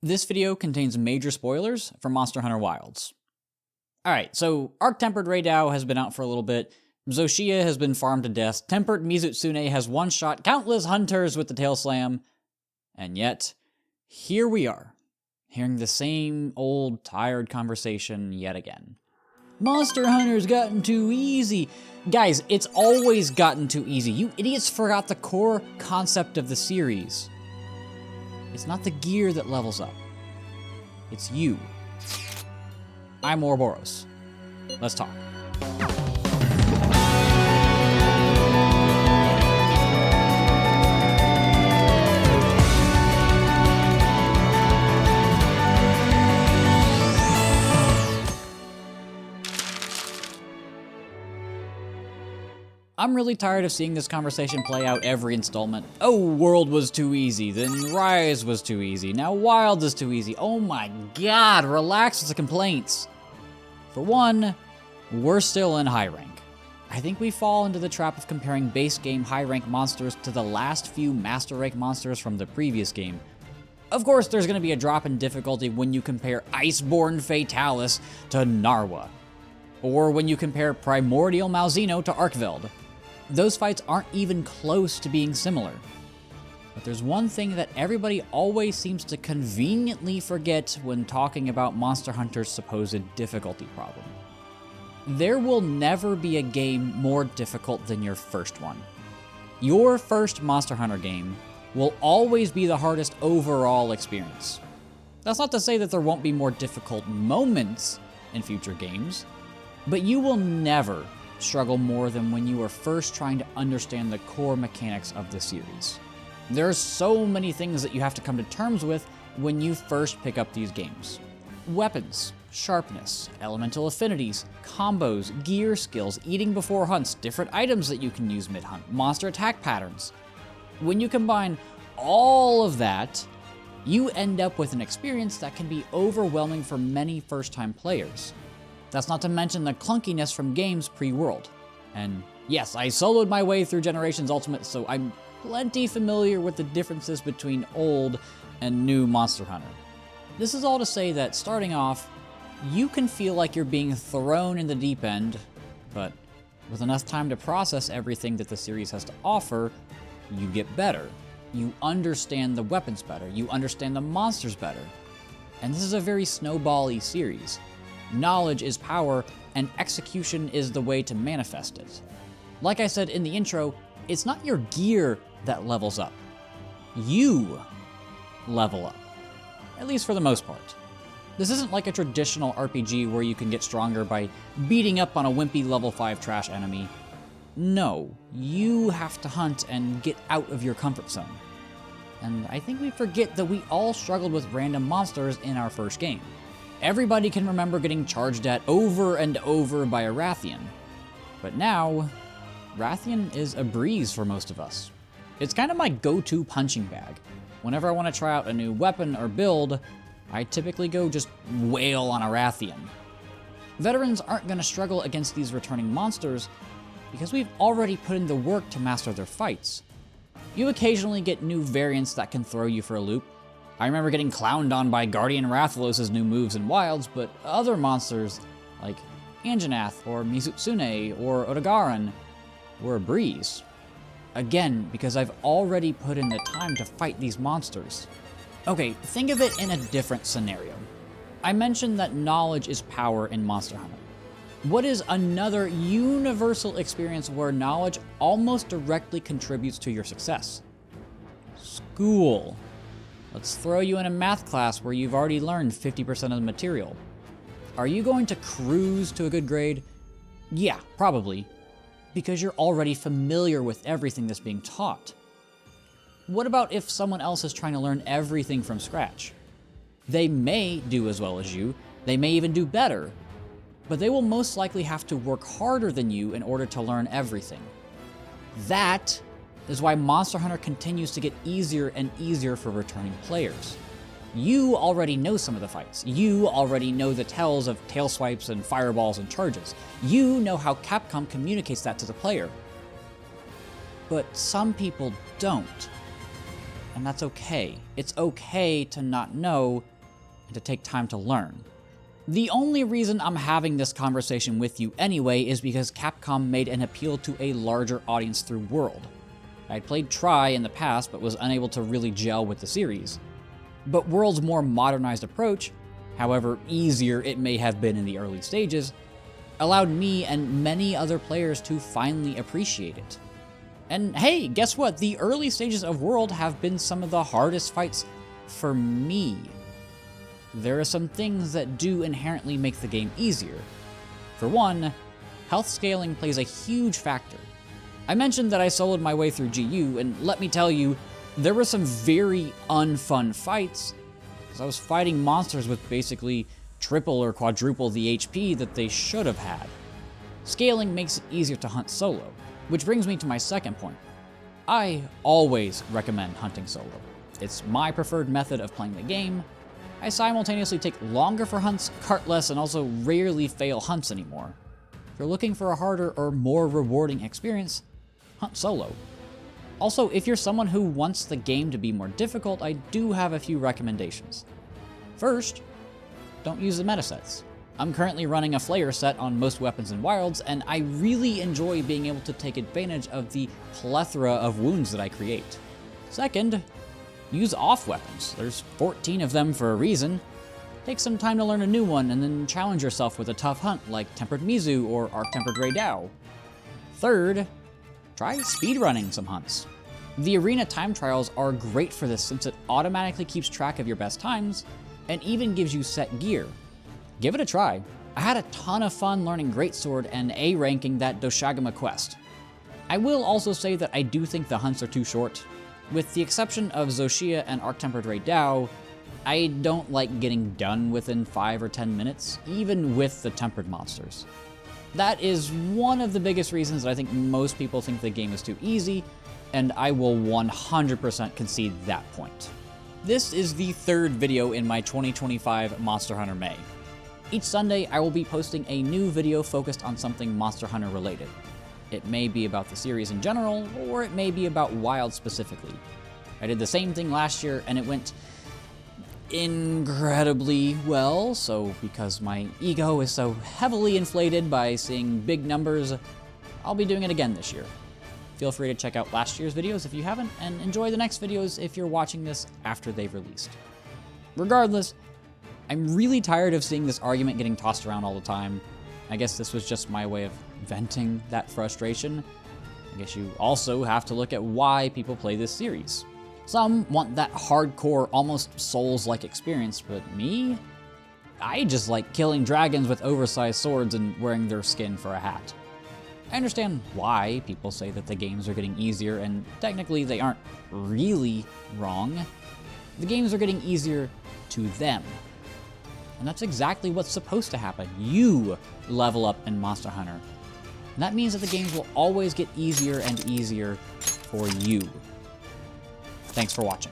This video contains major spoilers for Monster Hunter Wilds. Alright, so Arc-Tempered Raidou has been out for a little bit, Zoshia has been farmed to death, Tempered Mizutsune has one-shot countless hunters with the Tail Slam, and yet, here we are, hearing the same old tired conversation yet again. Monster Hunter's gotten too easy. Guys, it's always gotten too easy. You idiots forgot the core concept of the series. It's not the gear that levels up. It's you. I'm Ouroboros. Let's talk. I'm really tired of seeing this conversation play out every installment. Oh, World was too easy, then Rise was too easy, now Wild is too easy. Oh my god, relax with the complaints. For one, we're still in high rank. I think we fall into the trap of comparing base game high rank monsters to the last few master rank monsters from the previous game. Of course, there's going to be a drop in difficulty when you compare Iceborne Fatalis to Narwa, or when you compare Primordial Malzeno to Arkveld. Those fights aren't even close to being similar. But there's one thing that everybody always seems to conveniently forget when talking about Monster Hunter's supposed difficulty problem. There will never be a game more difficult than your first one. Your first Monster Hunter game will always be the hardest overall experience. That's not to say that there won't be more difficult moments in future games, but you will never struggle more than when you are first trying to understand the core mechanics of the series. There are so many things that you have to come to terms with when you first pick up these games. Weapons, sharpness, elemental affinities, combos, gear skills, eating before hunts, different items that you can use mid-hunt, monster attack patterns. When you combine all of that, you end up with an experience that can be overwhelming for many first-time players. That's not to mention the clunkiness from games pre-World. And yes, I soloed my way through Generations Ultimate, so I'm plenty familiar with the differences between old and new Monster Hunter. This is all to say that starting off, you can feel like you're being thrown in the deep end, but with enough time to process everything that the series has to offer, you get better. You understand the weapons better, you understand the monsters better. And this is a very snowball-y series. Knowledge is power, and execution is the way to manifest it. Like I said in the intro, it's not your gear that levels up. You level up. At least for the most part. This isn't like a traditional RPG where you can get stronger by beating up on a wimpy level 5 trash enemy. No, you have to hunt and get out of your comfort zone. And I think we forget that we all struggled with random monsters in our first game. Everybody can remember getting charged at over and over by a Rathian. But now, Rathian is a breeze for most of us. It's kind of my go-to punching bag. Whenever I want to try out a new weapon or build, I typically go just wail on a Rathian. Veterans aren't going to struggle against these returning monsters because we've already put in the work to master their fights. You occasionally get new variants that can throw you for a loop. I remember getting clowned on by Guardian Rathalos' new moves in Wilds, but other monsters, like Anjanath or Mizutsune or Odogaron, were a breeze. Again, because I've already put in the time to fight these monsters. Okay, think of it in a different scenario. I mentioned that knowledge is power in Monster Hunter. What is another universal experience where knowledge almost directly contributes to your success? School. Let's throw you in a math class where you've already learned 50% of the material. Are you going to cruise to a good grade? Yeah, probably, because you're already familiar with everything that's being taught. What about if someone else is trying to learn everything from scratch? They may do as well as you, they may even do better, but they will most likely have to work harder than you in order to learn everything. That is why Monster Hunter continues to get easier and easier for returning players. You already know some of the fights. You already know the tells of tail swipes and fireballs and charges. You know how Capcom communicates that to the player. But some people don't. and that's okay. It's okay to not know and to take time to learn. The only reason I'm having this conversation with you anyway is because Capcom made an appeal to a larger audience through World. I'd played Tri in the past but was unable to really gel with the series. But World's more modernized approach, however easier it may have been in the early stages, allowed me and many other players to finally appreciate it. And hey, guess what? The early stages of World have been some of the hardest fights for me. There are some things that do inherently make the game easier. For one, health scaling plays a huge factor. I mentioned that I soloed my way through GU, and let me tell you, there were some very unfun fights, because I was fighting monsters with basically triple or quadruple the HP that they should have had. Scaling makes it easier to hunt solo, which brings me to my second point. I always recommend hunting solo. It's my preferred method of playing the game. I simultaneously take longer for hunts, cart less, and also rarely fail hunts anymore. If you're looking for a harder or more rewarding experience, hunt solo. Also, if you're someone who wants the game to be more difficult, I do have a few recommendations. First, don't use the meta sets. I'm currently running a Flayer set on most weapons in Wilds, and I really enjoy being able to take advantage of the plethora of wounds that I create. Second, use off weapons. There's 14 of them for a reason. Take some time to learn a new one and then challenge yourself with a tough hunt like Tempered Mizu or Arc-Tempered Raidao. Third, try speedrunning some hunts. The arena time trials are great for this since it automatically keeps track of your best times and even gives you set gear. Give it a try. I had a ton of fun learning Greatsword and A-ranking that Doshagama quest. I will also say that I do think the hunts are too short. With the exception of Zoshia and Arc-Tempered Raidao, I don't like getting done within 5 or 10 minutes, even with the tempered monsters. That is one of the biggest reasons that I think most people think the game is too easy, and I will 100% concede that point. This is the third video in my 2025 Monster Hunter May. Each Sunday, I will be posting a new video focused on something Monster Hunter related. It may be about the series in general, or it may be about Wild specifically. I did the same thing last year, and it went incredibly well, so because my ego is so heavily inflated by seeing big numbers, I'll be doing it again this year. Feel free to check out last year's videos if you haven't, and enjoy the next videos if you're watching this after they've released. Regardless, I'm really tired of seeing this argument getting tossed around all the time. I guess this was just my way of venting that frustration. I guess you also have to look at why people play this series. Some want that hardcore, almost Souls-like experience, but me? I just like killing dragons with oversized swords and wearing their skin for a hat. I understand why people say that the games are getting easier, and technically they aren't really wrong. The games are getting easier to them. And that's exactly what's supposed to happen. You level up in Monster Hunter. And that means that the games will always get easier and easier for you. Thanks for watching.